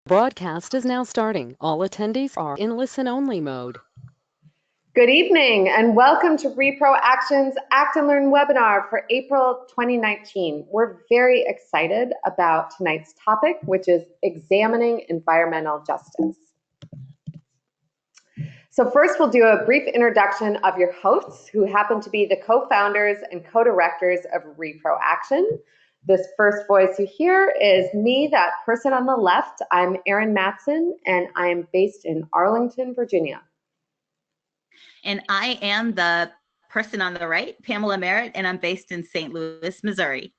Broadcast is now starting. All attendees are in listen-only mode. Good evening and welcome to Reproaction's Act and Learn webinar for April 2019. We're very excited about tonight's topic, which is examining environmental justice. So first we'll do a brief introduction of your hosts, who happen to be the co-founders and co-directors of Reproaction. This first voice you hear is me, that person on the left. I'm Erin Matson, and I am based in Arlington, Virginia. And I am the person on the right, Pamela Merritt, and I'm based in St. Louis, Missouri.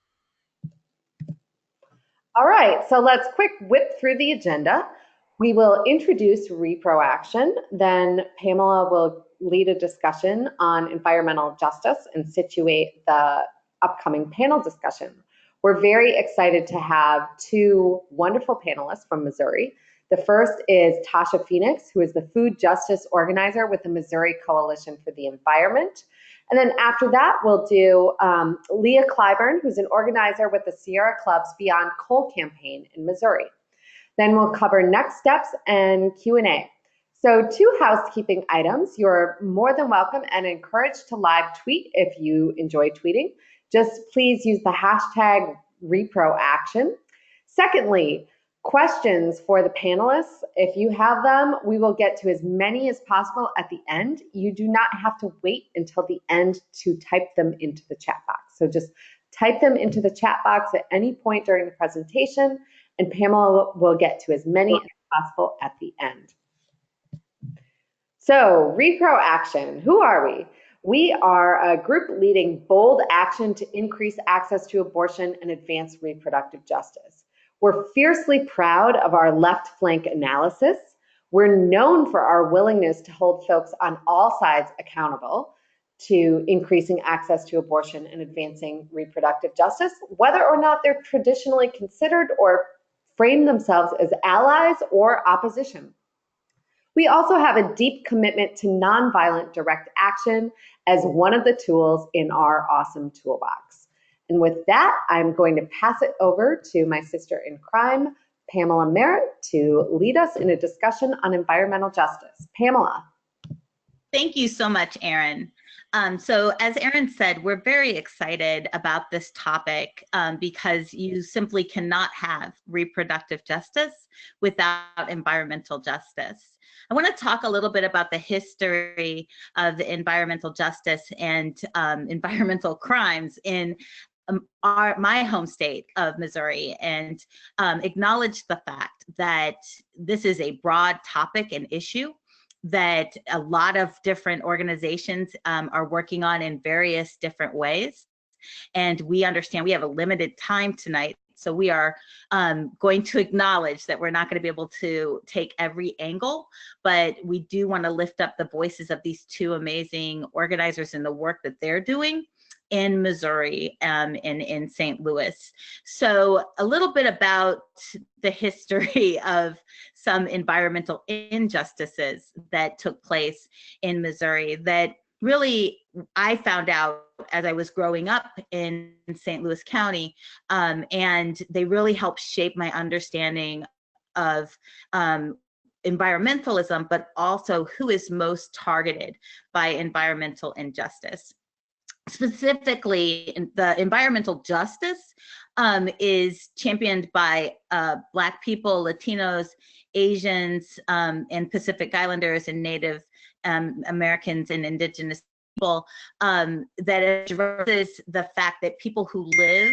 All right, so let's quick whip through the agenda. We will introduce Reproaction, then Pamela will lead a discussion on environmental justice and situate the upcoming panel discussion. We're very excited to have two wonderful panelists from Missouri. The first is Tosha Phonix, who is the food justice organizer with the Missouri Coalition for the Environment. And then after that, we'll do Leah Clyburn, who's an organizer with the Sierra Club's Beyond Coal campaign in Missouri. Then we'll cover next steps and Q&A. So 2 housekeeping items. You're more than welcome and encouraged to live tweet if you enjoy tweeting. Just please use the hashtag Reproaction. Secondly, questions for the panelists. If you have them, we will get to as many as possible at the end. You do not have to wait until the end to type them into the chat box. So just type them into the chat box at any point during the presentation, and Pamela will get to as many as possible at the end. So, Reproaction, who are we? We are a group leading bold action to increase access to abortion and advance reproductive justice. We're fiercely proud of our left flank analysis. We're known for our willingness to hold folks on all sides accountable to increasing access to abortion and advancing reproductive justice, whether or not they're traditionally considered or frame themselves as allies or opposition. We also have a deep commitment to nonviolent direct action as one of the tools in our awesome toolbox. And with that, I'm going to pass it over to my sister in crime, Pamela Merritt, to lead us in a discussion on environmental justice. Pamela. Thank you so much, Erin. So as Erin said, we're very excited about this topic because you simply cannot have reproductive justice without environmental justice. I want to talk a little bit about the history of environmental justice and environmental crimes in my home state of Missouri, and acknowledge the fact that this is a broad topic and issue that a lot of different organizations are working on in various different ways. And we understand we have a limited time tonight, so we are going to acknowledge that we're not going to be able to take every angle, but we do want to lift up the voices of these two amazing organizers and the work that they're doing in Missouri and in St. Louis. So a little bit about the history of some environmental injustices that took place in Missouri that really I found out as I was growing up in St. Louis County, and they really helped shape my understanding of environmentalism, but also who is most targeted by environmental injustice. Specifically, the environmental justice is championed by Black people, Latinos, Asians, and Pacific Islanders and Native Americans and Indigenous people that addresses the fact that people who live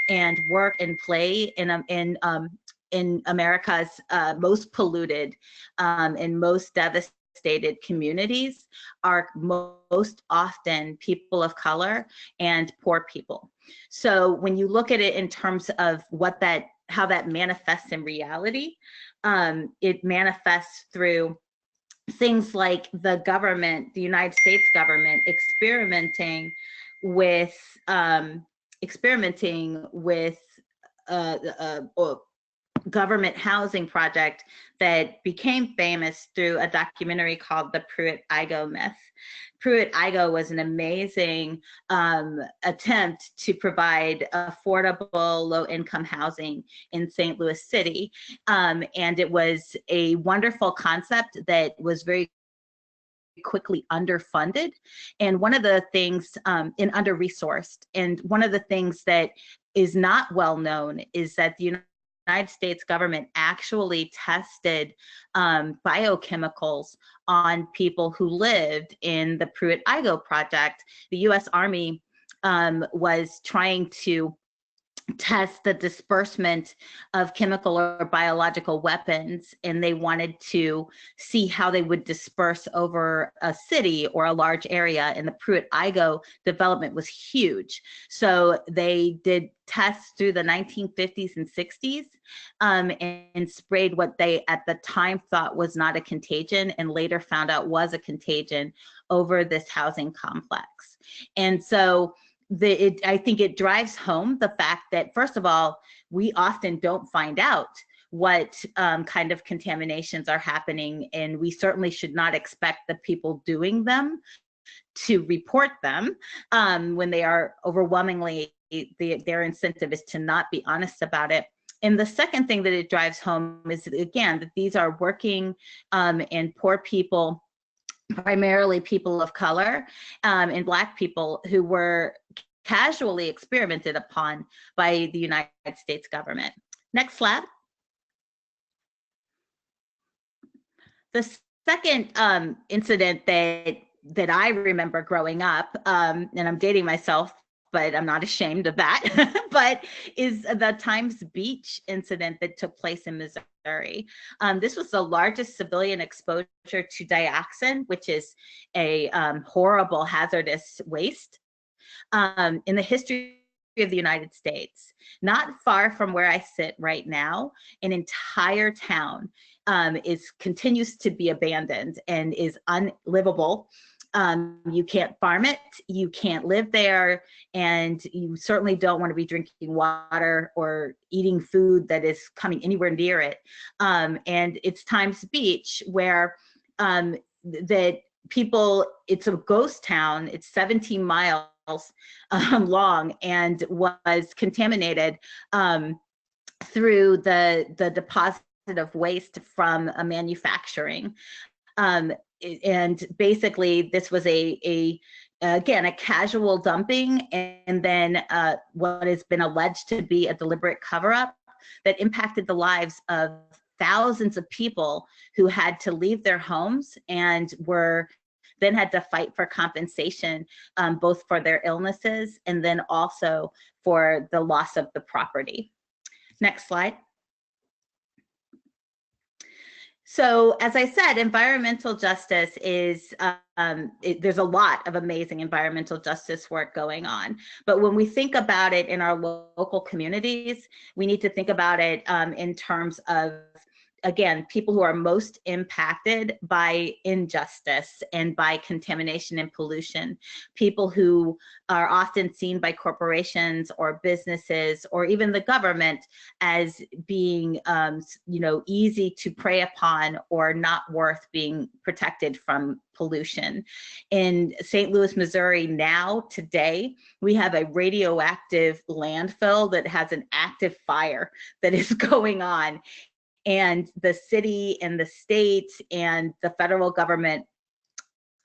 and work and play in America's most polluted and most devastated communities are most often people of color and poor people. So when you look at it in terms of how that manifests in reality, it manifests through things like the government, the United States government, experimenting with government housing project that became famous through a documentary called The Pruitt-Igoe Myth. Pruitt-Igoe was an amazing attempt to provide affordable, low-income housing in St. Louis City. And it was a wonderful concept that was very quickly underfunded. And one of the things, and under-resourced. And one of the things that is not well known is that the United States government actually tested biochemicals on people who lived in the Pruitt-Igoe project. The U.S. Army was trying to test the disbursement of chemical or biological weapons, and they wanted to see how they would disperse over a city or a large area, and the Pruitt-Igoe development was huge. So they did tests through the 1950s and 60s and sprayed what they at the time thought was not a contagion and later found out was a contagion over this housing complex. And so I think it drives home the fact that, first of all, we often don't find out what kind of contaminations are happening, and we certainly should not expect the people doing them to report them when they are overwhelmingly, their incentive is to not be honest about it. And the second thing that it drives home is, again, that these are working and poor people, primarily people of color and Black people, who were casually experimented upon by the United States government. Next slide. The second incident that I remember growing up, and I'm dating myself, but I'm not ashamed of that, but is the Times Beach incident that took place in Missouri. This was the largest civilian exposure to dioxin, which is a horrible hazardous waste in the history of the United States. Not far from where I sit right now, an entire town continues to be abandoned and is unlivable. You can't farm it, you can't live there, and you certainly don't want to be drinking water or eating food that is coming anywhere near it. And it's Times Beach, where that people, it's a ghost town, it's 17 miles long, and was contaminated through the deposit of waste from a manufacturing. And basically, this was again, a casual dumping, and then what has been alleged to be a deliberate cover-up that impacted the lives of thousands of people who had to leave their homes and then had to fight for compensation, both for their illnesses and then also for the loss of the property. Next slide. So, as I said, environmental justice is, there's a lot of amazing environmental justice work going on. But when we think about it in our local communities, we need to think about it in terms of, again, people who are most impacted by injustice and by contamination and pollution, people who are often seen by corporations or businesses or even the government as being, easy to prey upon or not worth being protected from pollution. In St. Louis, Missouri, now, today, we have a radioactive landfill that has an active fire that is going on. And the city and the state and the federal government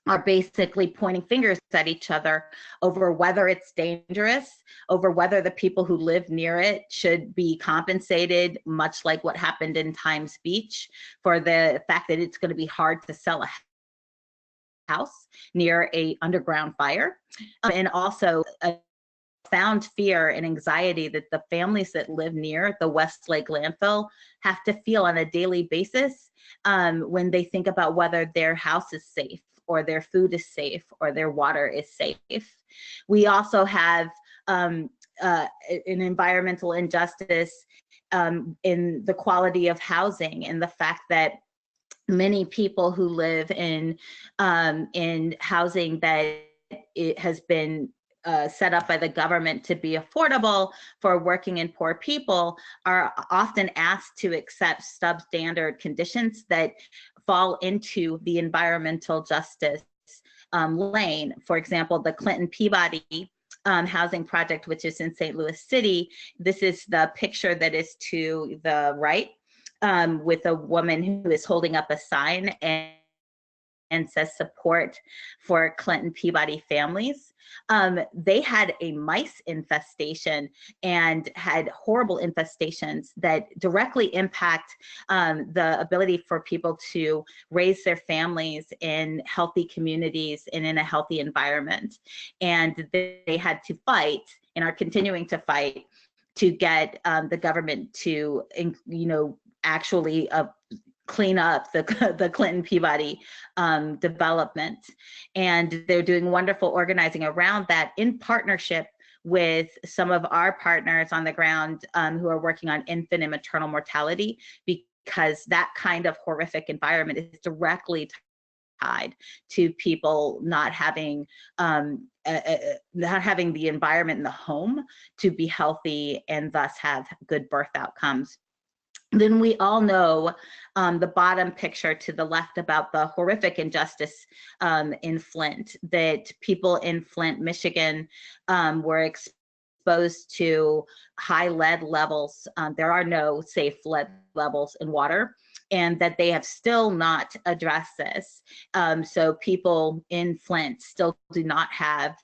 are basically pointing fingers at each other over whether it's dangerous, over whether the people who live near it should be compensated, much like what happened in Times Beach, for the fact that it's going to be hard to sell a house near an underground fire, and also a profound fear and anxiety that the families that live near the Westlake landfill have to feel on a daily basis when they think about whether their house is safe or their food is safe or their water is safe. We also have an environmental injustice in the quality of housing and the fact that many people who live in housing that it has been set up by the government to be affordable for working and poor people are often asked to accept substandard conditions that fall into the environmental justice lane. For example, the Clinton Peabody housing project, which is in St. Louis City. This is the picture that is to the right, with a woman who is holding up a sign and says support for Clinton Peabody families. They had a mice infestation and had horrible infestations that directly impact the ability for people to raise their families in healthy communities and in a healthy environment. And they had to fight and are continuing to fight to get the government to, actually clean up the Clinton Peabody development. And they're doing wonderful organizing around that in partnership with some of our partners on the ground who are working on infant and maternal mortality, because that kind of horrific environment is directly tied to people not having the environment in the home to be healthy and thus have good birth outcomes. Then we all know the bottom picture to the left about the horrific injustice in Flint, that people in Flint, Michigan were exposed to high lead levels. There are no safe lead levels in water, and that they have still not addressed this. So people in Flint still do not have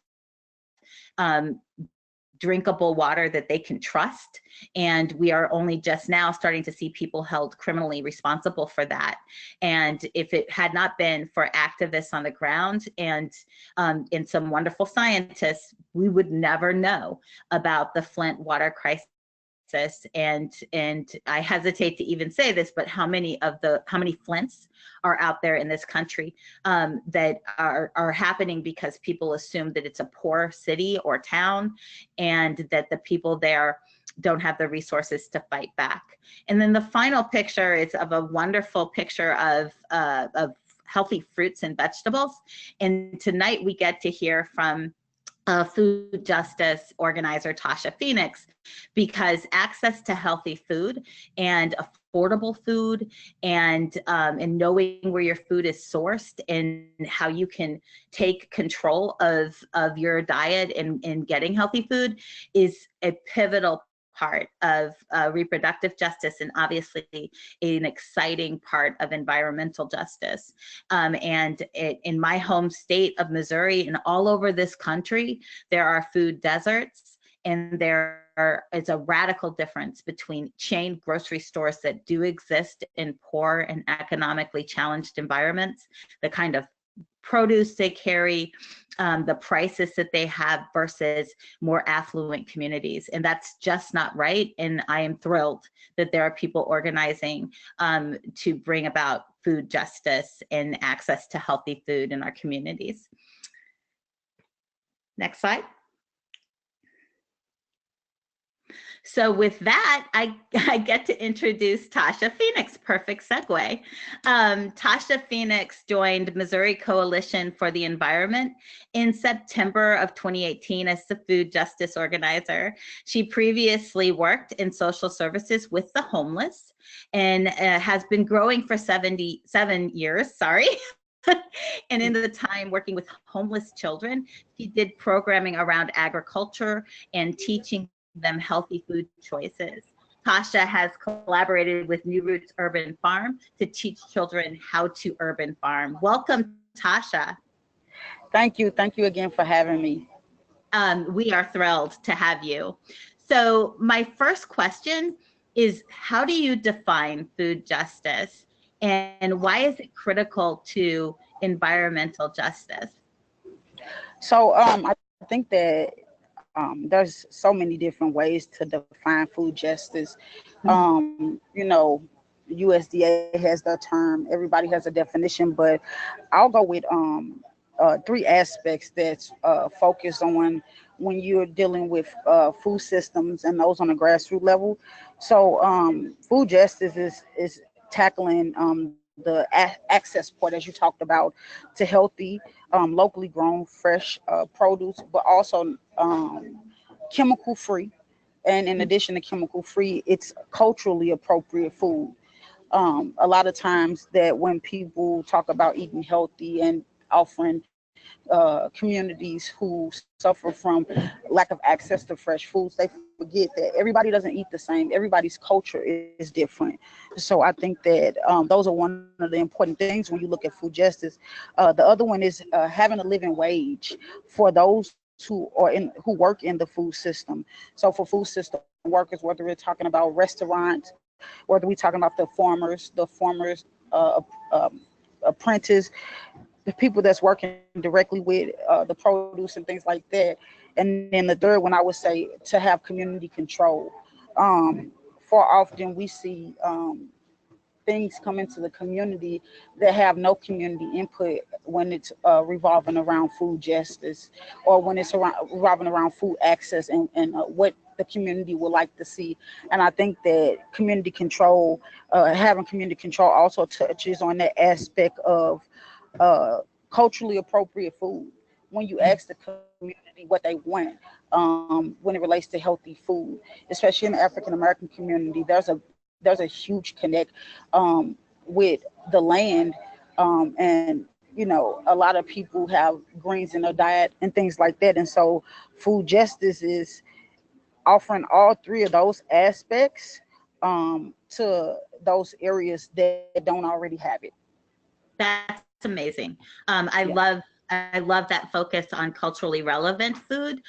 drinkable water that they can trust. And we are only just now starting to see people held criminally responsible for that. And if it had not been for activists on the ground and some wonderful scientists, we would never know about the Flint water crisis. And I hesitate to even say this, but how many Flints are out there in this country that are happening because people assume that it's a poor city or town, and that the people there don't have the resources to fight back. And then the final picture is of a wonderful picture of healthy fruits and vegetables. And tonight we get to hear from food justice organizer Tosha Phonix, because access to healthy food and affordable food and knowing where your food is sourced and how you can take control of your diet and getting healthy food is a pivotal part of reproductive justice, and obviously an exciting part of environmental justice. In my home state of Missouri and all over this country, there are food deserts, and it's a radical difference between chain grocery stores that do exist in poor and economically challenged environments, the kind of produce they carry, the prices that they have, versus more affluent communities. And that's just not right. And I am thrilled that there are people organizing to bring about food justice and access to healthy food in our communities. Next slide. So with that, I get to introduce Tosha Phonix. Perfect segue. Tosha Phonix joined Missouri Coalition for the Environment in September of 2018 as the food justice organizer. She previously worked in social services with the homeless and has been growing for 77 years, sorry. And in the time working with homeless children, she did programming around agriculture and teaching them healthy food choices. Tosha has collaborated with New Roots Urban Farm to teach children how to urban farm. Welcome, Tosha. Thank you. Thank you again for having me. We are thrilled to have you. So my first question is, how do you define food justice, and why is it critical to environmental justice? So I think that there's so many different ways to define food justice. USDA has the term, everybody has a definition, but I'll go with three aspects that's focused on when you're dealing with food systems, and those on a grassroots level. So food justice is tackling the access part, as you talked about, to healthy, locally grown, fresh produce, but also chemical free. And in addition to chemical free, it's culturally appropriate food. A lot of times that when people talk about eating healthy and offering communities who suffer from lack of access to fresh foods, they forget that everybody doesn't eat the same. Everybody's culture is different. So I think that those are one of the important things when you look at food justice. The other one is having a living wage for those who work in the food system. So for food system workers, whether we're talking about restaurants, whether we're talking about the farmers, apprentice, the people that's working directly with the produce and things like that. And then the third one, I would say, to have community control. Far often we see things come into the community that have no community input when it's revolving around food justice, or when it's revolving around food access and what the community would like to see. And I think that community control, having community control also touches on that aspect of culturally appropriate food. When you ask the community what they want, when it relates to healthy food, especially in the African American community, there's a huge connect with the land, and a lot of people have greens in their diet and things like that. And so food justice is offering all three of those aspects to those areas that don't already have it. That's amazing. I love that focus on culturally relevant food,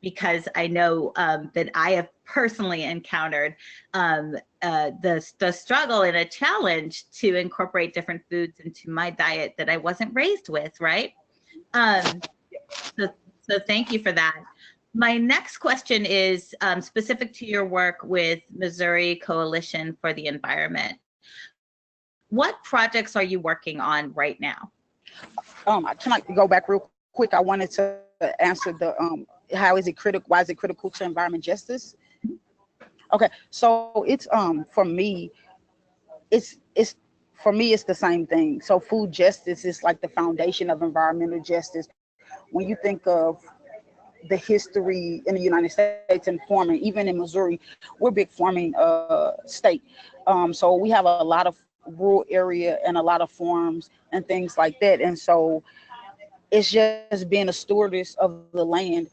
because I know that I have personally encountered the struggle and a challenge to incorporate different foods into my diet that I wasn't raised with, right? So thank you for that. My next question is specific to your work with Missouri Coalition for the Environment. What projects are you working on right now? Can I go back real quick? I wanted to answer the why is it critical to environment justice? Okay, so it's for me it's the same thing. So food justice is like the foundation of environmental justice. When you think of the history in the United States and farming, even in Missouri, we're a big farming state. So we have a lot of rural area and a lot of farms and things like that. And so it's just being a stewardess of the land,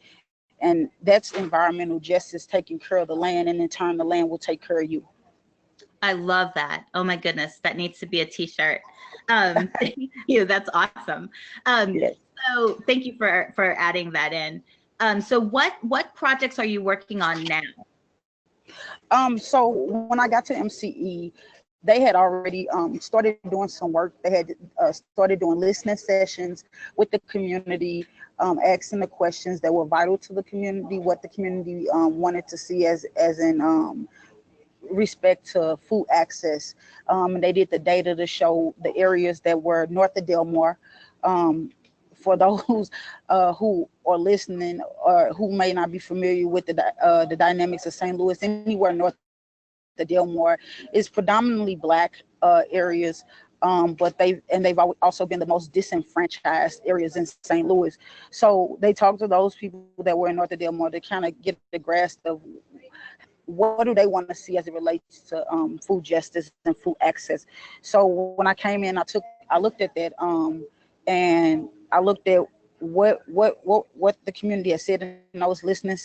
and that's environmental justice, taking care of the land, and in turn the land will take care of you. I love that. Oh my goodness, that needs to be a t-shirt. Thank you. That's awesome. Yes. So thank you for adding that in. So what projects are you working on now? So when I got to MCE, they had already started doing some work. They had started doing listening sessions with the community, asking the questions that were vital to the community, what the community wanted to see as in respect to food access. And they did the data to show the areas that were north of Delmar. For those who are listening or who may not be familiar with the dynamics of St. Louis, anywhere north of Delmar is predominantly Black areas, but they've also been the most disenfranchised areas in St. Louis. So they talked to those people that were in north of Delmar to kind of get the grasp of what do they want to see as it relates to food justice and food access. So when I came in, I looked at that, and I looked at what the community has said in those listening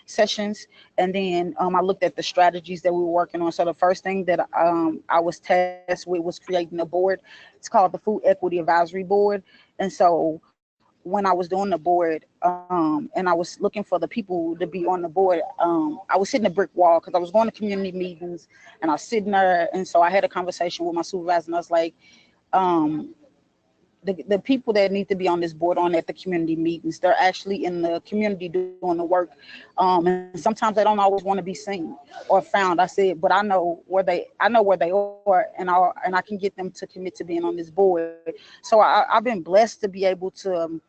sessions, and then I looked at the strategies that we were working on. So the first thing that I was tasked with was creating a board. It's called the Food Equity Advisory Board. And so when I was doing the board, and I was looking for the people to be on the board, I was hitting a brick wall because I was going to community meetings and I was sitting there. And so I had a conversation with my supervisor, and I was like, the people that need to be on this board aren't at the community meetings. They're actually in the community doing the work. And sometimes they don't always want to be seen or found. I said, but I know where they are, and I can get them to commit to being on this board. So I've been blessed to be able to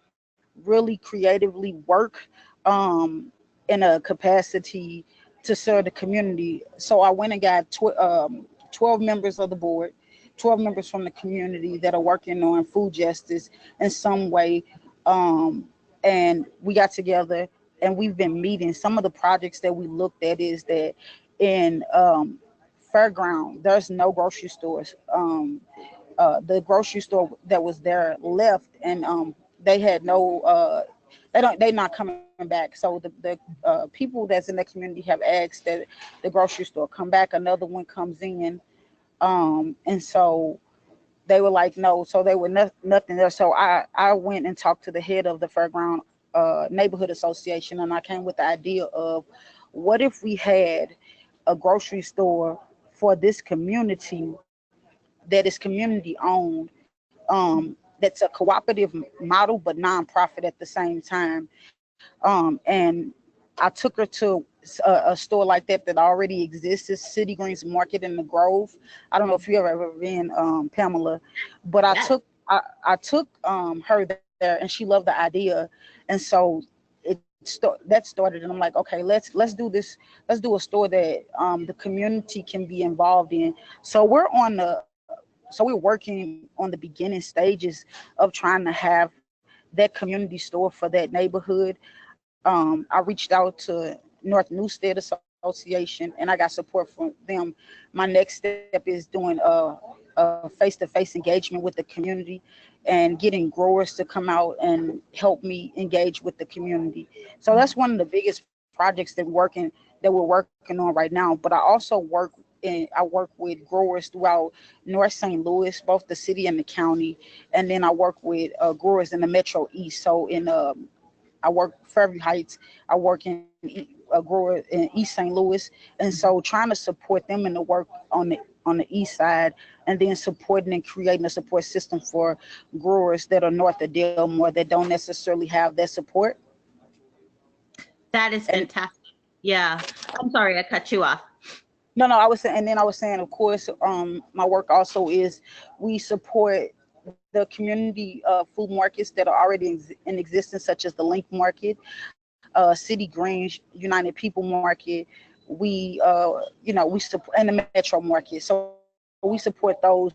really creatively work in a capacity to serve the community. So I went and got 12 members of the board. 12 members from the community that are working on food justice in some way. And we got together and we've been meeting. Some of the projects that we looked at is that in Fairground, there's no grocery stores. The grocery store that was there left, and they had no they're not coming back. So the people that's in the community have asked that the grocery store come back. Another one comes in, and so they were like no. So they were nothing there. So I went and talked to the head of the Fairground neighborhood association, and I came with the idea of what if we had a grocery store for this community that is community owned, that's a cooperative model but nonprofit at the same time. And I took her to a store like that already exists. It's City Greens Market in the Grove. I don't know if you ever been, Pamela, but I took her there, and she loved the idea, and so that started. And I'm like, okay, let's do this. Let's do a store that the community can be involved in. So we're working on the beginning stages of trying to have that community store for that neighborhood. I reached out to North Newstead Association, and I got support from them. My next step is doing a face-to-face engagement with the community and getting growers to come out and help me engage with the community. So that's one of the biggest projects that we're working on right now. But I also work with growers throughout North St. Louis, both the city and the county, and then I work with growers in the Metro East. So I work Fairview Heights. I work in a grower in East St. Louis, and so trying to support them in the work on the east side, and then supporting and creating a support system for growers that are north of Delmore that don't necessarily have that support. That is fantastic. Yeah, I'm sorry I cut you off. No, I was saying, of course, my work also is we support the community food markets that are already in existence, such as the Link Market, City Greens, United People Market. We support, and the Metro Market. So we support those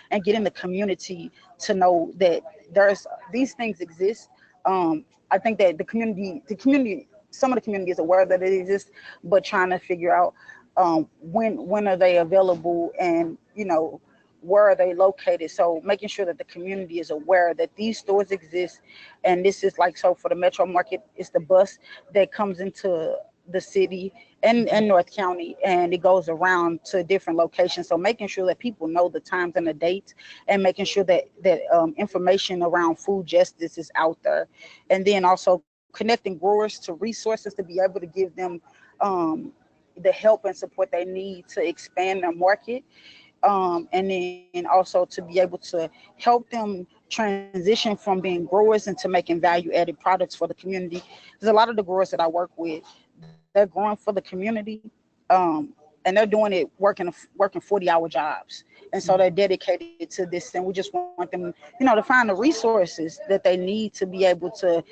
and getting the community to know that these things exist. I think that the community, some of the community is aware that it exists, but trying to figure out when are they available, and where are they located. So making sure that the community is aware that these stores exist. And this is like, so for the Metro Market, it's the bus that comes into the city and North County, and it goes around to different locations. So making sure that people know the times and the dates, and making sure that information around food justice is out there. And then also connecting growers to resources to be able to give them the help and support they need to expand their market. And then also to be able to help them transition from being growers into making value-added products for the community. There's a lot of the growers that I work with, they're growing for the community, and they're doing it working 40-hour jobs. And so they're dedicated to this, and we just want them, to find the resources that they need to be able to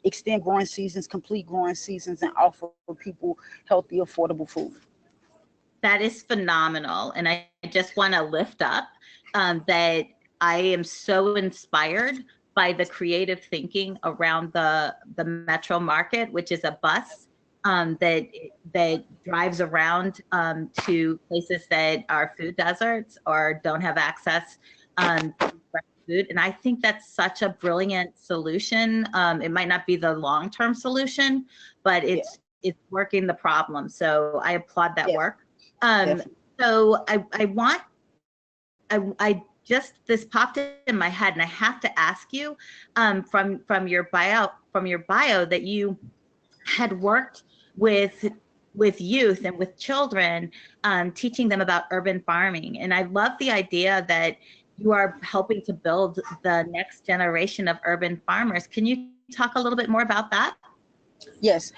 extend growing seasons, complete growing seasons, and offer people healthy, affordable food. That is phenomenal. And I just want to lift up that I am so inspired by the creative thinking around the Metro Market, which is a bus that drives around to places that are food deserts or don't have access to fresh food. And I think that's such a brilliant solution. It might not be the long-term solution, but it's working the problem. So I applaud that work. So this popped in my head, and I have to ask you from your bio that you had worked with youth and with children, teaching them about urban farming. And I love the idea that you are helping to build the next generation of urban farmers. Can you talk a little bit more about that? Yes.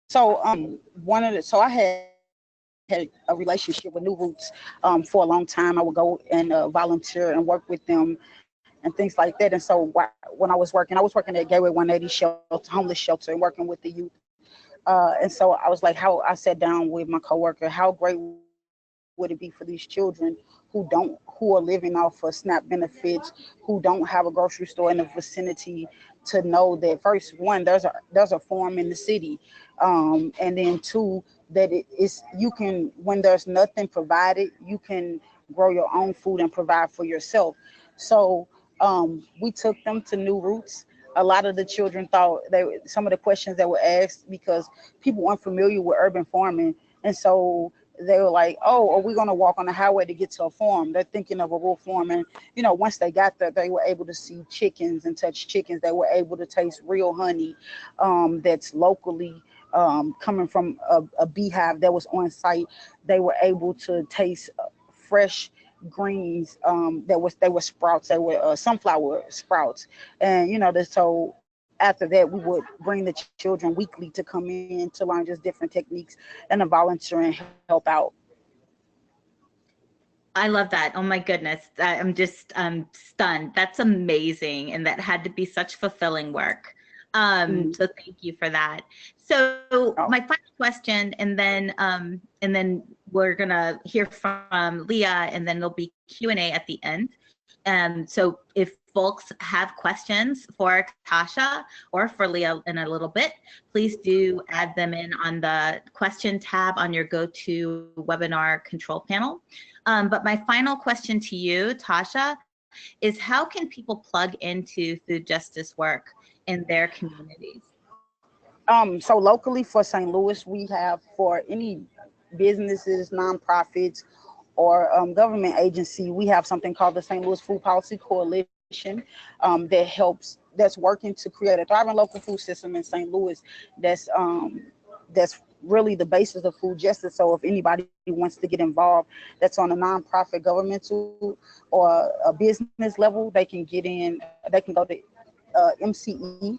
So I had a relationship with New Roots for a long time. I would go and volunteer and work with them and things like that. And so when I was working at Gateway 180 shelter, homeless shelter, and working with the youth. And so I was like, I sat down with my coworker, how great would it be for these children who who are living off of SNAP benefits, who don't have a grocery store in the vicinity, to know that first, one, there's a farm in the city, and then two, that it is, you can, when there's nothing provided, you can grow your own food and provide for yourself. So we took them to New Roots. A lot of the children thought some of the questions that were asked, because people weren't familiar with urban farming, and so they were like, "Oh, are we going to walk on the highway to get to a farm?" They're thinking of a rural farm, and once they got there, they were able to see chickens and touch chickens. They were able to taste real honey, that's locally coming from a beehive that was on site. They were able to taste fresh greens, they were sprouts, they were sunflower sprouts. And so after that, we would bring the children weekly to come in to learn just different techniques and to volunteer and help out. I love that. Oh my goodness. I'm just stunned. That's amazing. And that had to be such fulfilling work. So thank you for that. So my final question, and then we're gonna hear from Leah, and then there'll be Q&A at the end. So if folks have questions for Tosha or for Leah in a little bit, please do add them in on the question tab on your GoTo webinar control panel. But my final question to you, Tosha, is how can people plug into food justice work in their communities? So locally for St. Louis, we have, for any businesses, nonprofits, or government agency, we have something called the St. Louis Food Policy Coalition, that's working to create a thriving local food system in St. Louis that's really the basis of food justice. So if anybody wants to get involved, that's on a nonprofit, governmental, or a business level, they can get in. They can go to MCE,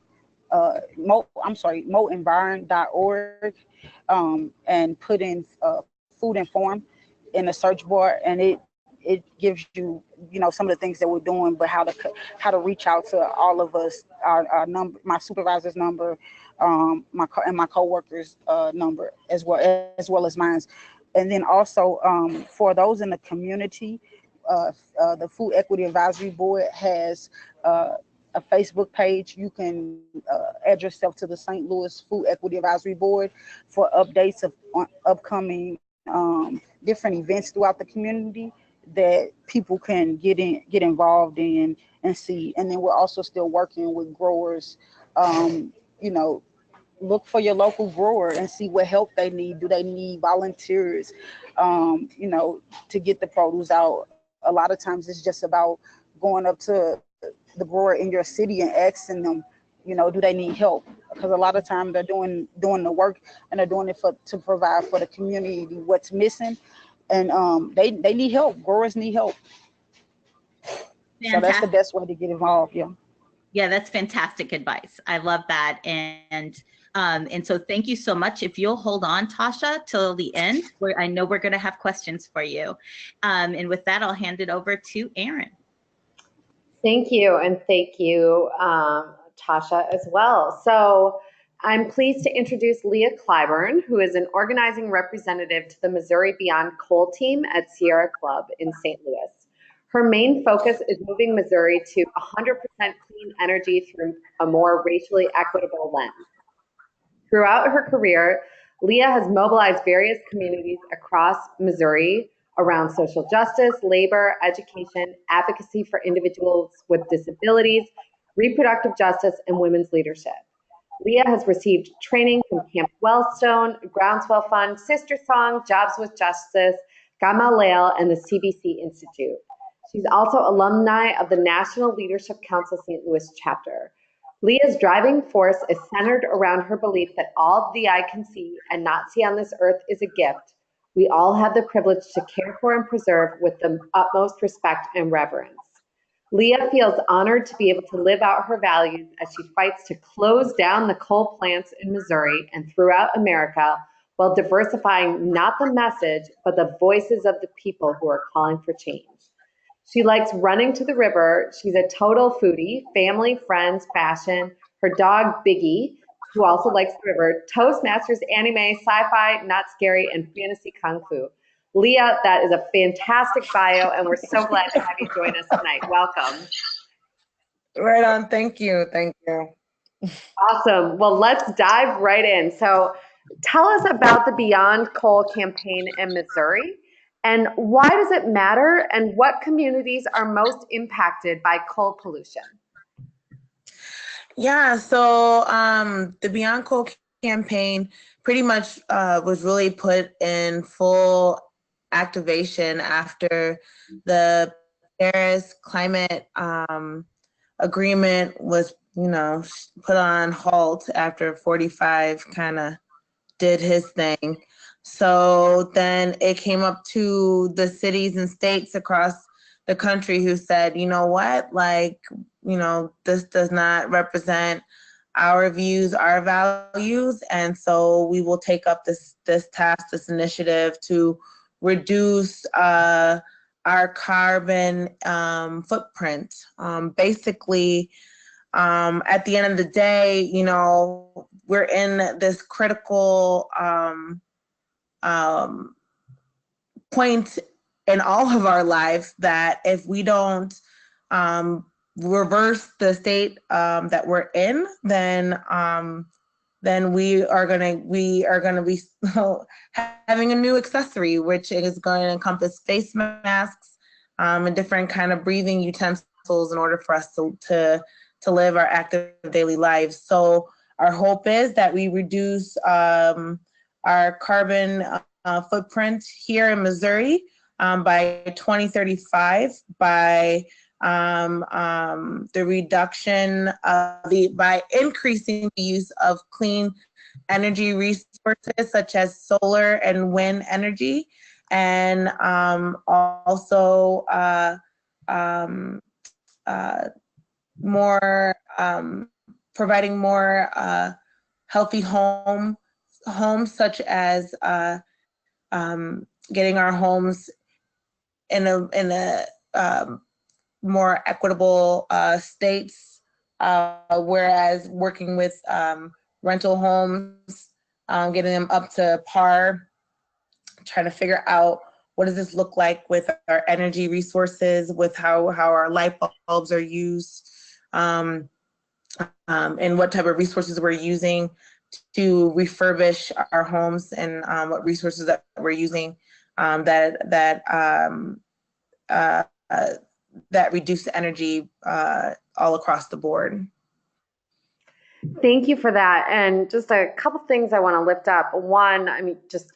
moenviron.org, and put in food and farm in the search bar, and it gives you some of the things that we're doing, but how to reach out to all of us, our number, my supervisor's number, my coworkers' number, as well as mine. And then also for those in the community, the Food Equity Advisory Board has a Facebook page. You can add yourself to the St. Louis Food Equity Advisory Board for updates of upcoming different events throughout the community that people can get involved in and see. And then we're also still working with growers. Look for your local grower and see what help they need. Do they need volunteers, to get the produce out? A lot of times it's just about going up to the grower in your city and asking them, do they need help? Because a lot of times they're doing the work, and they're doing it to provide for the community what's missing, and they need help. Growers need help. Fantastic. So that's the best way to get involved. Yeah, that's fantastic advice. I love that. And so thank you so much. If you'll hold on, Tosha, till the end, where I know we're going to have questions for you. And with that, I'll hand it over to Erin. Thank you, and thank you, Tosha, as well. So I'm pleased to introduce Leah Clyburn, who is an organizing representative to the Missouri Beyond Coal team at Sierra Club in St. Louis. Her main focus is moving Missouri to 100% clean energy through a more racially equitable lens. Throughout her career, Leah has mobilized various communities across Missouri around social justice, labor, education, advocacy for individuals with disabilities, reproductive justice, and women's leadership. Leah has received training from Camp Wellstone, Groundswell Fund, Sister Song, Jobs with Justice, Gamaliel, and the CBC Institute. She's also alumni of the National Leadership Council St. Louis chapter. Leah's driving force is centered around her belief that all the eye can see and not see on this earth is a gift. We all have the privilege to care for and preserve with the utmost respect and reverence. Leah feels honored to be able to live out her values as she fights to close down the coal plants in Missouri and throughout America, while diversifying not the message, but the voices of the people who are calling for change. She likes running to the river. She's a total foodie, family, friends, fashion, her dog Biggie, who also likes the river, Toastmasters, anime, sci-fi, not scary, and fantasy kung fu. Leah, that is a fantastic bio, and we're so glad to have you join us tonight. Welcome. Right on. Thank you. Thank you. Awesome. Well, let's dive right in. So tell us about the Beyond Coal campaign in Missouri, and why does it matter, and what communities are most impacted by coal pollution? Yeah, so the Beyond Coal campaign pretty much was really put in full activation after the Paris climate agreement was, put on halt after 45 kind of did his thing. So then it came up to the cities and states across the country who said, you know what, this does not represent our views, our values, and so we will take up this task, this initiative to reduce our carbon footprint. Basically, at the end of the day, we're in this critical point in all of our lives that if we don't reverse the state that we're in, then we are gonna be having a new accessory, which is going to encompass face masks and different kind of breathing utensils in order for us to live our active daily lives. So our hope is that we reduce our carbon footprint here in Missouri by 2035 by the reduction by increasing the use of clean energy resources such as solar and wind energy, and also more providing more healthy homes, such as getting our homes in a more equitable states, whereas working with rental homes, getting them up to par, trying to figure out what does this look like with our energy resources, with how our light bulbs are used, and what type of resources we're using to refurbish our homes, and what resources that we're using that reduce energy all across the board. Thank you for that. And just a couple things I want to lift up. One, just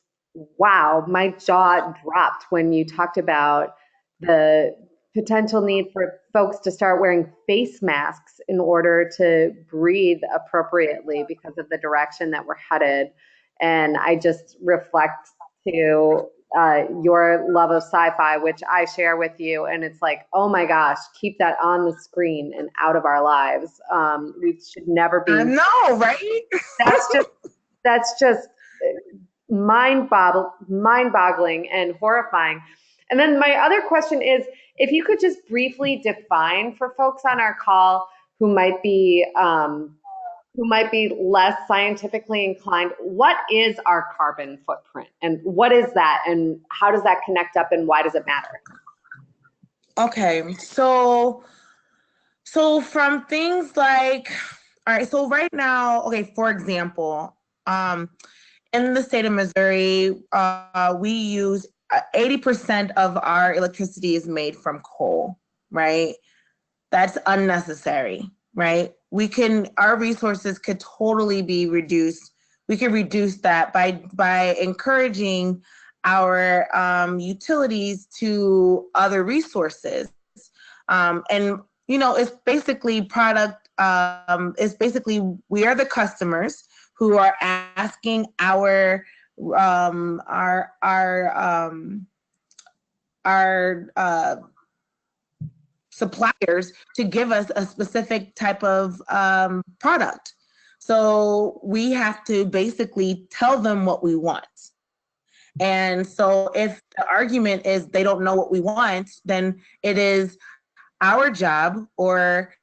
wow, my jaw dropped when you talked about the potential need for folks to start wearing face masks in order to breathe appropriately because of the direction that we're headed. And I just reflect to your love of sci-fi, which I share with you, and it's like, oh my gosh, keep that on the screen and out of our lives. We should never be. I know, right? That's just mind-boggling and horrifying. And then my other question is, if you could just briefly define for folks on our call who might be less scientifically inclined, what is our carbon footprint, and what is that, and how does that connect up, and why does it matter? Okay, so from things like, all right, so right now, okay, for example, in the state of Missouri, we use 80% of our electricity is made from coal, right? That's unnecessary, right? Our resources could totally be reduced. We could reduce that by encouraging our utilities to other resources. And, it's basically we are the customers who are asking our suppliers to give us a specific type of product. So we have to basically tell them what we want. And so if the argument is they don't know what we want, then it is our job or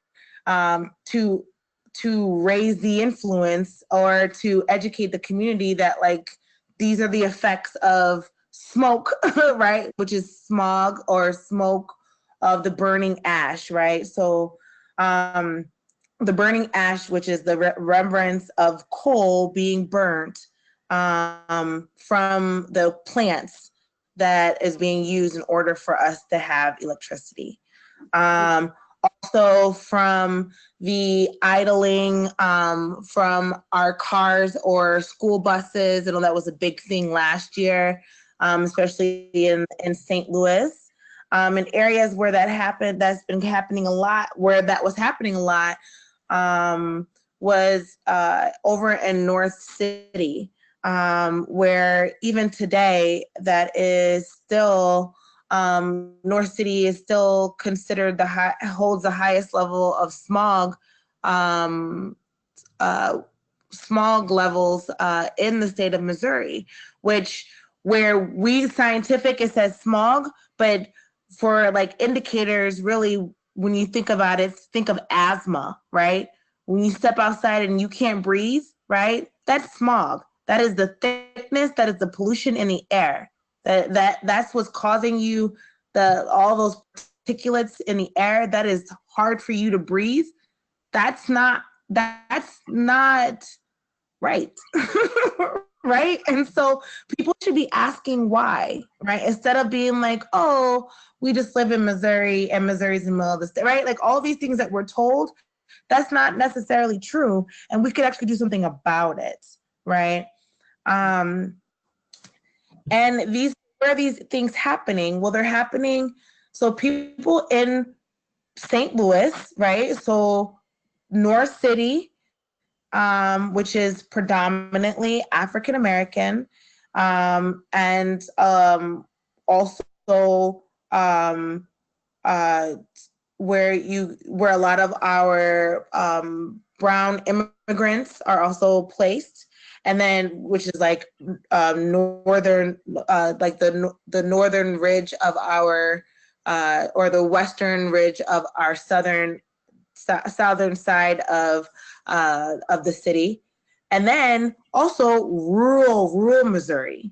to raise the influence or to educate the community that these are the effects of smoke, right, which is smog or smoke of the burning ash, right? So the burning ash, which is the remembrance of coal being burnt from the plants that is being used in order for us to have electricity. Also from the idling from our cars or school buses. I know that was a big thing last year, especially in St. Louis. In areas where that happened, that's been happening a lot, where that was happening a lot was over in North City, where even today that is still, North City is still considered holds the highest level of smog, smog levels in the state of Missouri, where we scientific, it says smog, but for like indicators, really, when you think about it, think of asthma, right? When you step outside and you can't breathe, right? That's smog. That is the thickness, that is the pollution in the air. That's what's causing you all those particulates in the air. That is hard for you to breathe. That's not right. Right? And so people should be asking why, right? Instead of being like, oh, we just live in Missouri and Missouri's in the middle of the state, right? Like all these things that we're told, that's not necessarily true. And we could actually do something about it, right? And where are these things happening? Well, they're happening, so people in St. Louis, right? So North City, which is predominantly African American, and also where a lot of our brown immigrants are also placed, and then which is like northern, like the northern ridge of our or the western ridge of our southern side of the city, and then also rural Missouri,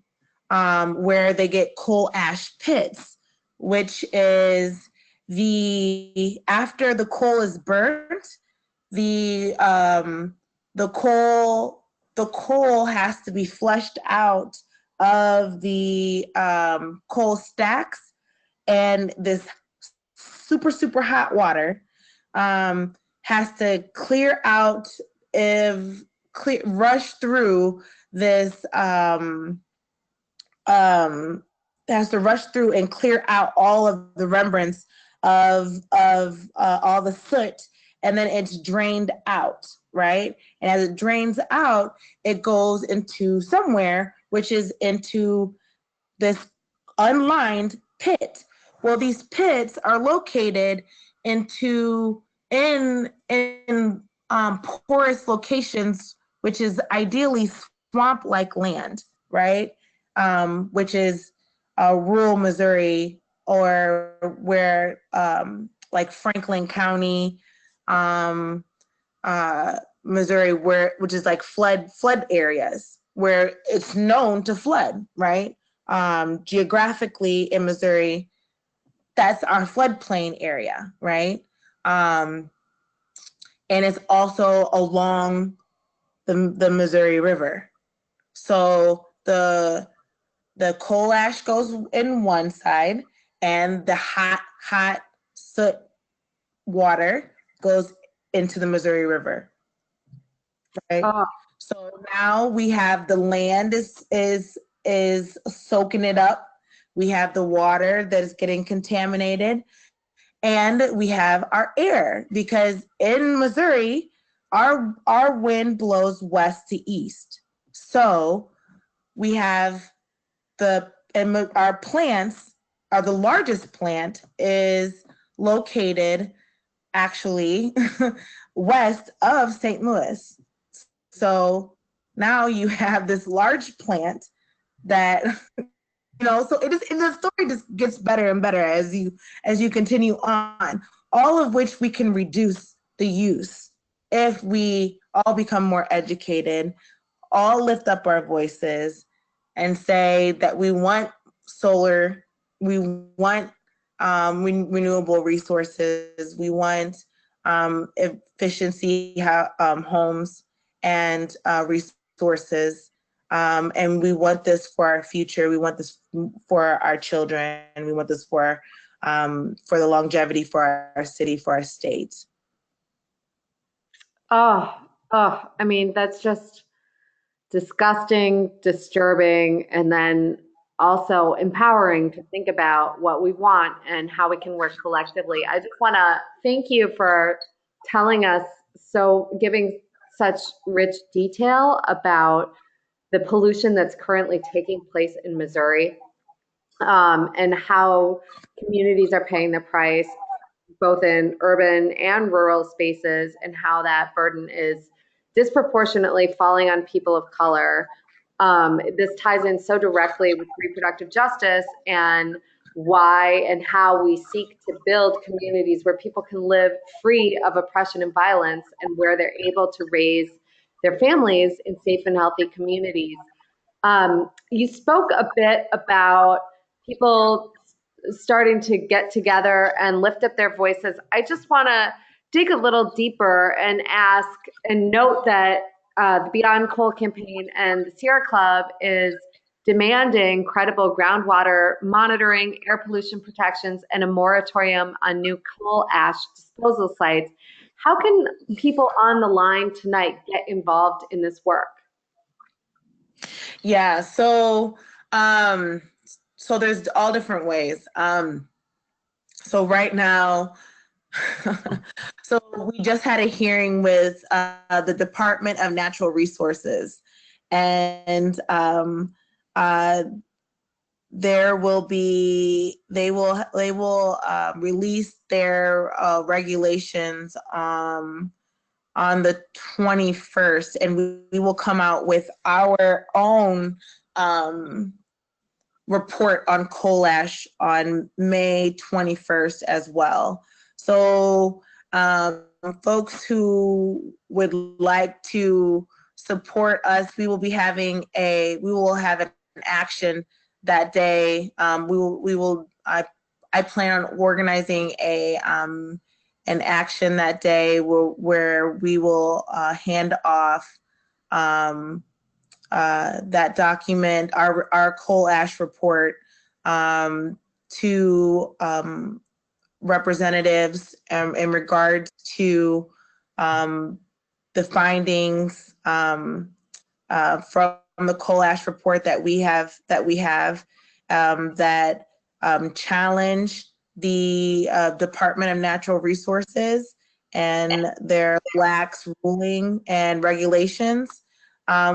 where they get coal ash pits, which is after the coal is burnt, the coal has to be flushed out of the coal stacks, and this super hot water has to rush through this has to rush through and clear out all of the remnants of all the soot, and then it's drained out, right? And as it drains out, it goes into somewhere, which is into this unlined pit. Well, these pits are located in porous locations, which is ideally swamp-like land, right? Which is rural Missouri, or where like Franklin County, Missouri, which is like flood areas where it's known to flood, right? Geographically in Missouri, that's our floodplain area, right? And it's also along the Missouri River. So the coal ash goes in one side, and the hot soot water goes into the Missouri River, right? So now we have the land is soaking it up. We have the water that is getting contaminated, and we have our air, because in Missouri, our wind blows west to east. So we have our plants, the largest plant is located actually west of St. Louis. So now you have this large plant that, so the story just gets better and better as you continue on, all of which we can reduce the use if we all become more educated, all lift up our voices and say that we want solar. We want renewable resources. We want efficiency homes and resources. And we want this for our future. We want this for our children. We want this for the longevity for our city, for our state. I mean, that's just disgusting, disturbing, and then also empowering to think about what we want and how we can work collectively. I just want to thank you for telling us, giving such rich detail about the pollution that's currently taking place in Missouri, and how communities are paying the price, both in urban and rural spaces, and how that burden is disproportionately falling on people of color. This ties in so directly with reproductive justice and why and how we seek to build communities where people can live free of oppression and violence, and where they're able to raise their families in safe and healthy communities. You spoke a bit about people starting to get together and lift up their voices. I just want to dig a little deeper and ask and note that the Beyond Coal campaign and the Sierra Club is demanding credible groundwater monitoring, air pollution protections, and a moratorium on new coal ash disposal sites. How can people on the line tonight get involved in this work? Yeah, so there's all different ways. So right now, so we just had a hearing with the Department of Natural Resources, and they will release their regulations on the 21st, and we will come out with our own report on coal ash on May 21st as well. So folks who would like to support us, we will have an action that day. I plan on organizing an action that day where we will hand off that document, our coal ash report, to representatives in regards to the findings from the coal ash report that we have that challenge the Department of Natural Resources and their lax ruling and regulations.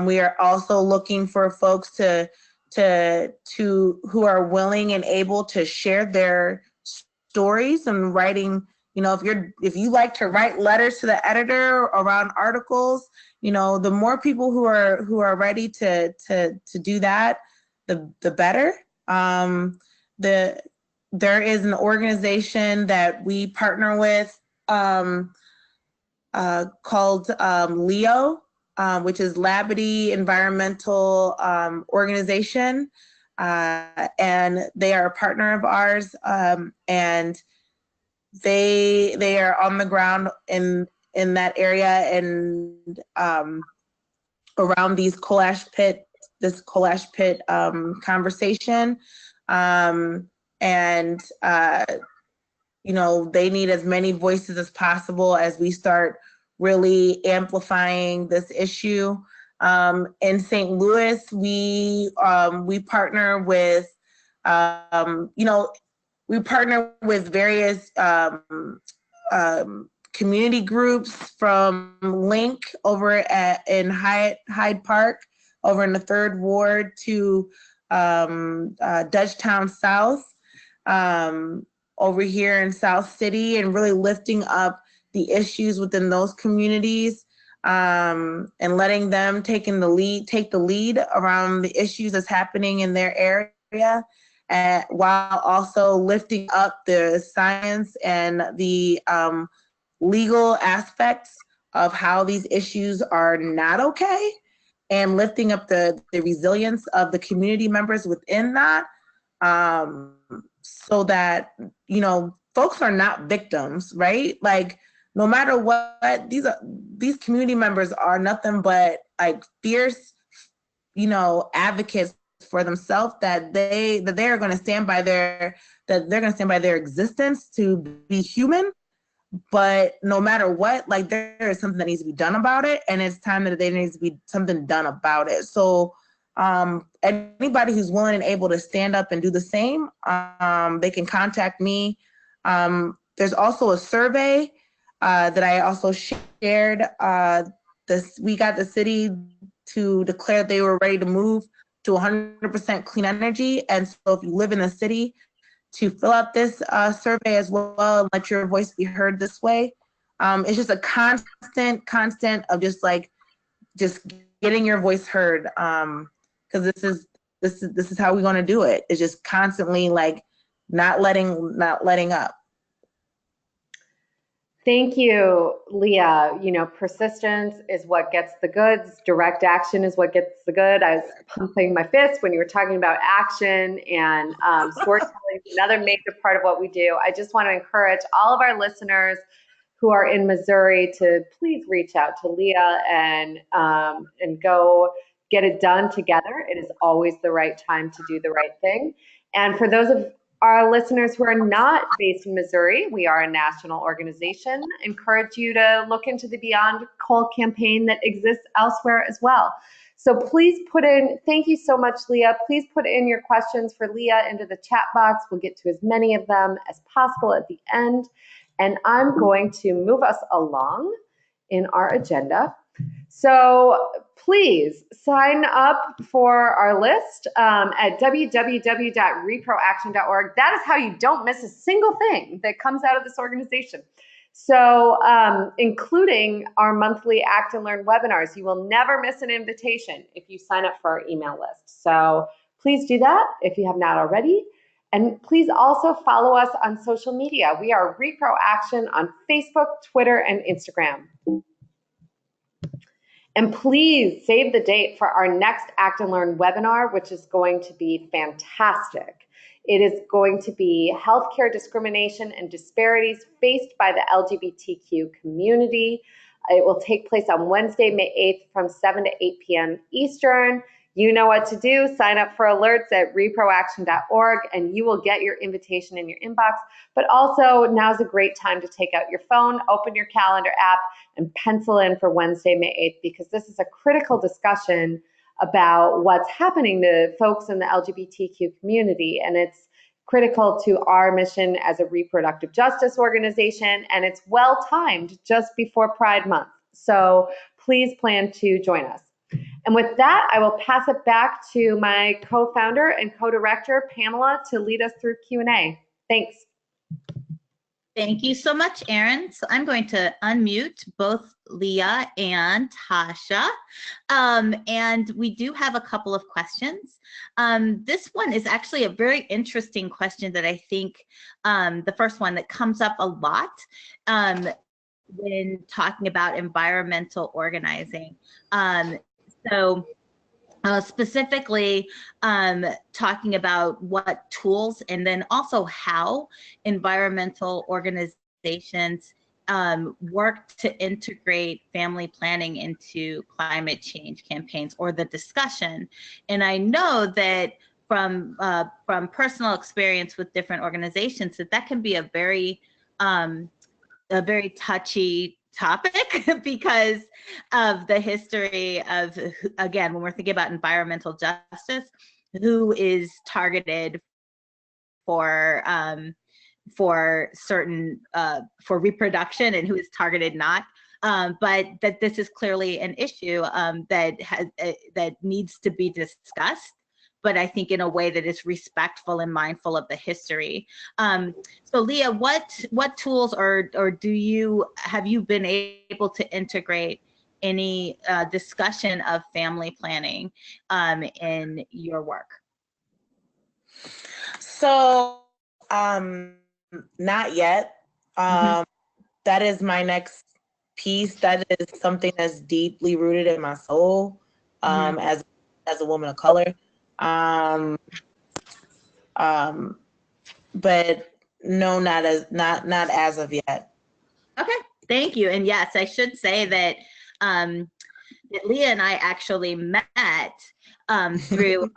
We are also looking for folks who are willing and able to share their stories and writing. If you like to write letters to the editor around articles, the more people who are ready to do that, the better. There is an organization that we partner with called LEO, which is Labadee Environmental Organization, and they are a partner of ours, and they are on the ground in that area and around this coal ash pit conversation, and they need as many voices as possible as we start really amplifying this issue. In St. Louis, we partner with various community groups, from Link over in Hyde Park, over in the 3rd Ward, to Dutchtown South, over here in South City, and really lifting up the issues within those communities, and letting them take the lead around the issues that's happening in their area, while also lifting up the science and the legal aspects of how these issues are not okay, and lifting up the resilience of the community members within that. so that, you know, folks are not victims, right? Like, no matter what, these community members are nothing but like fierce, you know, advocates for themselves, that they are going to stand by their existence to be human. But no matter what, like, there is something that needs to be done about it, and it's time that there needs to be something done about it. So anybody who's willing and able to stand up and do the same, they can contact me. There's also a survey that I also shared. We got the city to declare they were ready to move to 100% clean energy. And so if you live in the city, to fill out this survey as well and let your voice be heard this way. It's just a constant of just getting your voice heard. Because this is how we're gonna do it. It's just constantly like not letting up. Thank you, Leah. You know, persistence is what gets the goods. Direct action is what gets the good. I was pumping my fist when you were talking about action, and storytelling is another major part of what we do. I just want to encourage all of our listeners who are in Missouri to please reach out to Leah and go get it done together. It is always the right time to do the right thing. And for those of our listeners who are not based in Missouri, we are a national organization. Encourage you to look into the Beyond Coal campaign that exists elsewhere as well. So please thank you so much, Leah. Please put in your questions for Leah into the chat box. We'll get to as many of them as possible at the end. And I'm going to move us along in our agenda. So please sign up for our list at www.reproaction.org. That is how you don't miss a single thing that comes out of this organization. So including our monthly Act and Learn webinars, you will never miss an invitation if you sign up for our email list. So please do that if you have not already. And please also follow us on social media. We are Reproaction on Facebook, Twitter, and Instagram. And please save the date for our next Act and Learn webinar, which is going to be fantastic. It is going to be healthcare discrimination and disparities faced by the LGBTQ community. It will take place on Wednesday, May 8th from 7 to 8 p.m. Eastern. You know what to do. Sign up for alerts at reproaction.org and you will get your invitation in your inbox. But also, now's a great time to take out your phone, open your calendar app, and pencil in for Wednesday, May 8th, because this is a critical discussion about what's happening to folks in the LGBTQ community. And it's critical to our mission as a reproductive justice organization, and it's well-timed just before Pride Month. So please plan to join us. And with that, I will pass it back to my co-founder and co-director, Pamela, to lead us through Q&A. Thanks. Thank you so much, Erin. So I'm going to unmute both Leah and Tosha. And we do have a couple of questions. This one is actually a very interesting question that I think, the first one that comes up a lot when talking about environmental organizing. Specifically talking about what tools and then also how environmental organizations work to integrate family planning into climate change campaigns or the discussion. And I know that from personal experience with different organizations that can be a very touchy topic because of the history of, again, when we're thinking about environmental justice, who is targeted for certain for reproduction and who is targeted not, but that this is clearly an issue that needs to be discussed, but I think in a way that is respectful and mindful of the history. So Leah, what tools or have you been able to integrate any discussion of family planning in your work? So not yet. That is my next piece. That is something that's deeply rooted in my soul as a woman of color. But no, not as of yet. Okay, thank you. And yes, I should say that that Leah and I actually met through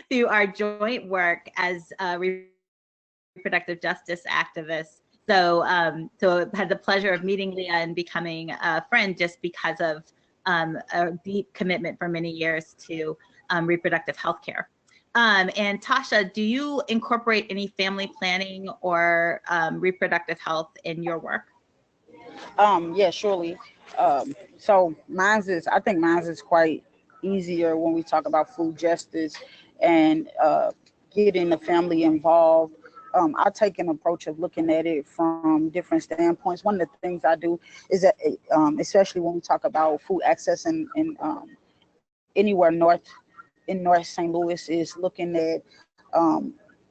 through our joint work as reproductive justice activists. So so had the pleasure of meeting Leah and becoming a friend just because of a deep commitment for many years to reproductive health care. And Tosha, do you incorporate any family planning or reproductive health in your work? Yeah, surely. So I think mine's is quite easier when we talk about food justice and getting the family involved. I take an approach of looking at it from different standpoints. One of the things I do is that, especially when we talk about food access in anywhere in North St. Louis, is looking at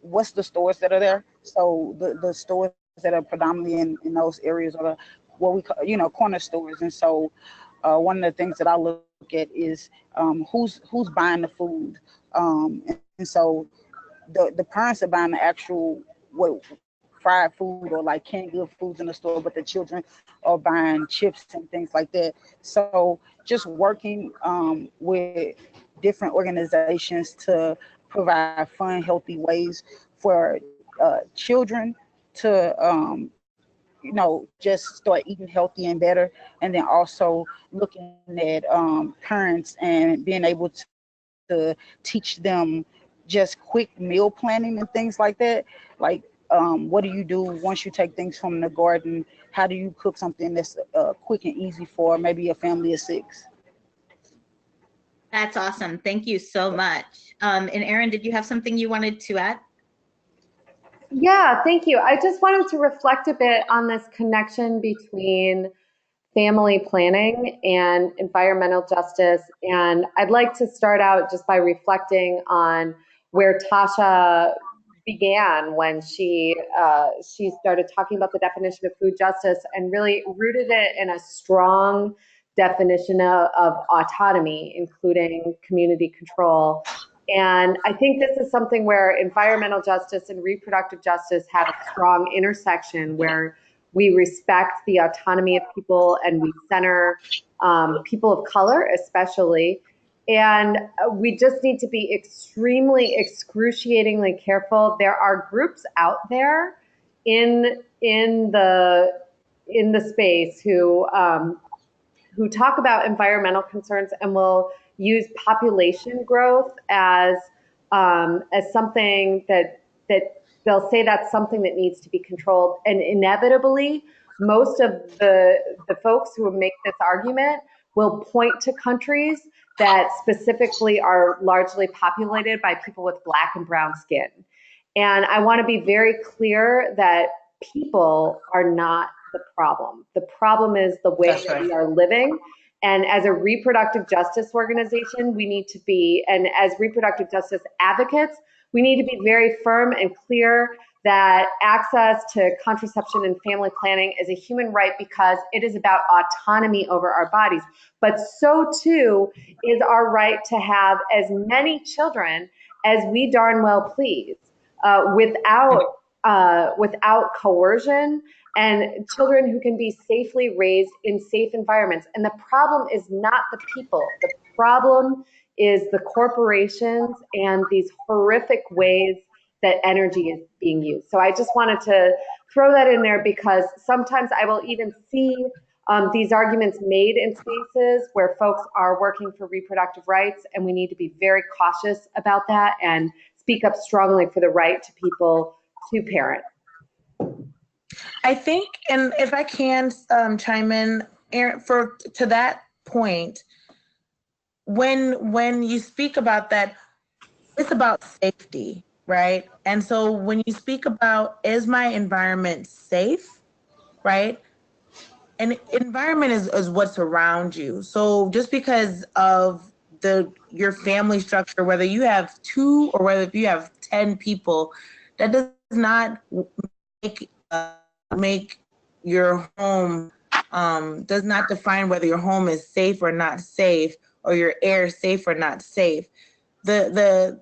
what's the stores that are there. So the stores that are predominantly in those areas are what we call, corner stores. And so one of the things that I look at is who's buying the food. And so the parents are buying the actual fried food or like canned good foods in the store, but the children are buying chips and things like that. So just working with different organizations to provide fun, healthy ways for children to just start eating healthy and better, and then also looking at parents and being able to teach them just quick meal planning and things like that. Like, what do you do once you take things from the garden? How do you cook something that's quick and easy for maybe a family of 6? That's awesome. Thank you so much. And Erin, did you have something you wanted to add? Yeah, thank you. I just wanted to reflect a bit on this connection between family planning and environmental justice. And I'd like to start out just by reflecting on where Tosha began when she started talking about the definition of food justice and really rooted it in a strong definition of autonomy, including community control. And I think this is something where environmental justice and reproductive justice have a strong intersection, where we respect the autonomy of people and we center people of color especially. And we just need to be extremely, excruciatingly careful. There are groups out there in the space who talk about environmental concerns and will use population growth as something that they'll say that's something that needs to be controlled. And inevitably, most of the folks who make this argument will point to countries that specifically are largely populated by people with Black and brown skin. And I want to be very clear that people are not the problem. The problem is the way that we are living. And as a reproductive justice organization, we need to be, and as reproductive justice advocates, we need to be very firm and clear that access to contraception and family planning is a human right because it is about autonomy over our bodies. But so too is our right to have as many children as we darn well please, without coercion, and children who can be safely raised in safe environments. And the problem is not the people. The problem is the corporations and these horrific ways that energy is being used. So I just wanted to throw that in there because sometimes I will even see these arguments made in spaces where folks are working for reproductive rights, and we need to be very cautious about that and speak up strongly for the right to people to parent. I think, and if I can chime in, Erin, to that point, when you speak about that, it's about safety, right? And so when you speak about, is my environment safe, right? And environment is what's around you. So just because of your family structure, whether you have 2 or whether you have 10 people, that does not make your home, does not define whether your home is safe or not safe, or your air safe or not safe. The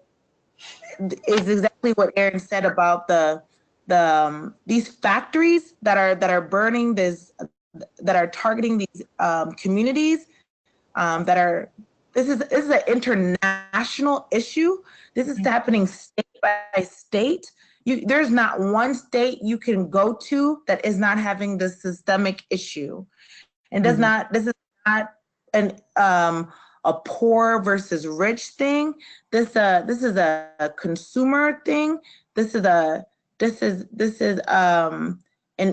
is exactly what Aaron said about these factories that are burning this, that are targeting these communities, this is an international issue. This is happening state by state. There's not one state you can go to that is not having this systemic issue. And this is not an a poor versus rich thing. This is a consumer thing. This is an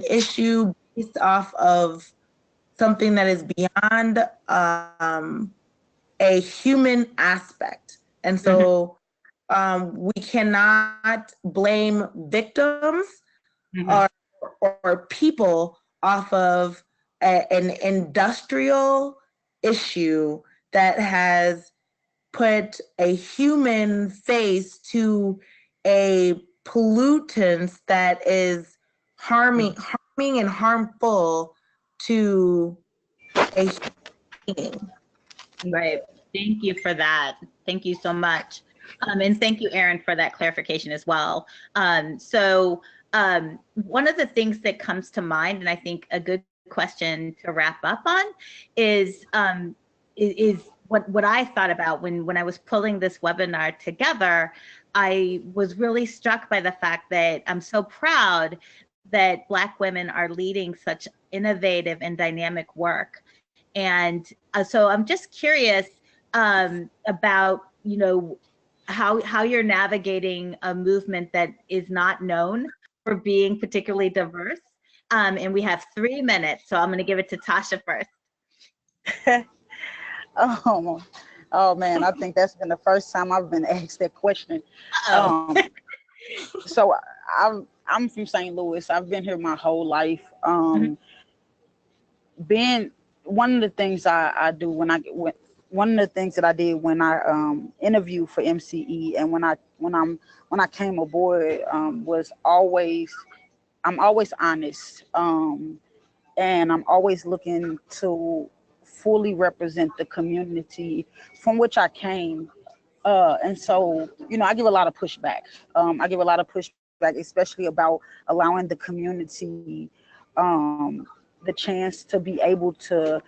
issue based off of something that is beyond a human aspect. And so we cannot blame victims or people off of an industrial issue that has put a human face to a pollutant that is harming and harmful to a human being. Right. Thank you for that. Thank you so much. And thank you, Aaron, for that clarification as well. So one of the things that comes to mind, and I think a good question to wrap up on, is what I thought about when I was pulling this webinar together. I was really struck by the fact that I'm so proud that Black women are leading such innovative and dynamic work. And so I'm just curious about, you know, how you're navigating a movement that is not known for being particularly diverse. And we have 3 minutes, so I'm going to give it to Tosha first. Oh man, I think that's been the first time I've been asked that question. So I'm from St. Louis. I've been here my whole life. Being one of the things I do one of the things that I did when I interviewed for MCE and when I came aboard was I'm always honest, and I'm always looking to fully represent the community from which I came. And so, you know, I give a lot of pushback. Especially about allowing the community the chance to be able to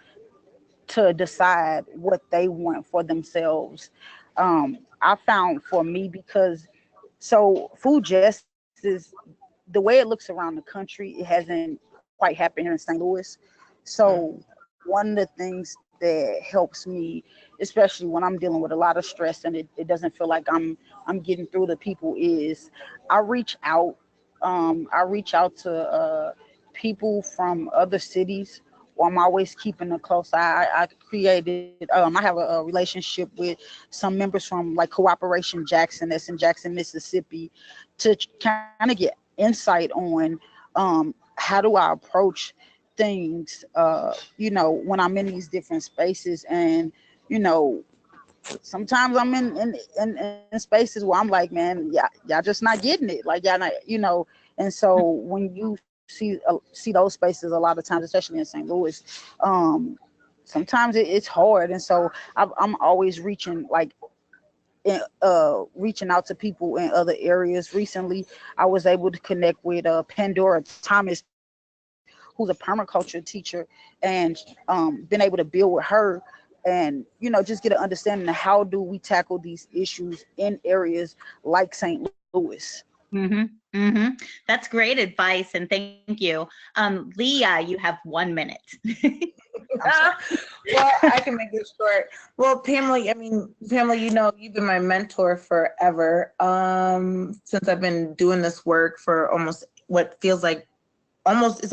decide what they want for themselves. I found for me, because so food justice, the way it looks around the country, it hasn't quite happened here in St. Louis. So one of the things that helps me, especially when I'm dealing with a lot of stress and it doesn't feel like I'm getting through to people, is I reach out to people from other cities. Or I'm always keeping a close eye. I have a relationship with some members from like Cooperation Jackson, that's in Jackson, Mississippi, to kind of get insight on how do I approach things, you know, when I'm in these different spaces. And, you know, sometimes I'm in spaces where I'm like, man, y'all just not getting it. Like, y'all not, you know. And so when you see those spaces a lot of times, especially in St. Louis, sometimes it's hard. And so I'm always reaching out to people in other areas. Recently, I was able to connect with Pandora Thomas, who's a permaculture teacher, and been able to build with her and, you know, just get an understanding of how do we tackle these issues in areas like St. Louis. That's great advice, and thank you. Leah, you have 1 minute. Well, I can make it short. Well, Pamela, you know, you've been my mentor forever. Since I've been doing this work for almost what feels like almost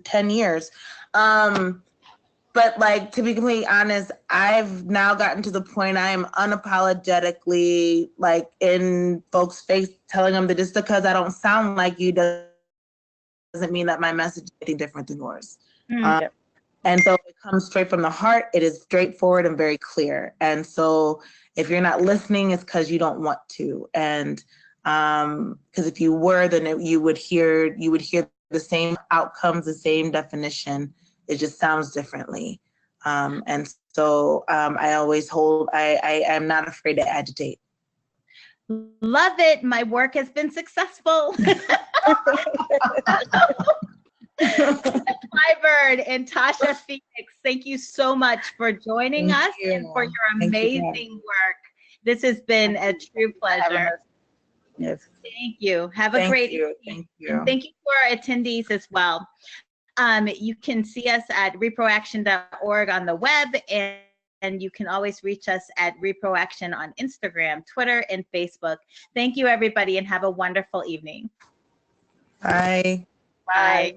10 years. But like, to be completely honest, I've now gotten to the point I am unapologetically like in folks' face telling them that just because I don't sound like you doesn't mean that my message is anything different than yours. And so it comes straight from the heart. It is straightforward and very clear. And so if you're not listening, it's because you don't want to. And because if you were, then you would hear the same outcomes, the same definition. It just sounds differently. And so I always I am not afraid to agitate. Love it. My work has been successful. Clyburn and Tosha Phonix, thank you so much for joining us and for your amazing work. This has been a true pleasure. Yes. Thank you. Have a great evening. Thank you. And thank you to our attendees as well. You can see us at reproaction.org on the web, and you can always reach us at Reproaction on Instagram, Twitter, and Facebook. Thank you, everybody, and have a wonderful evening. Bye. Bye.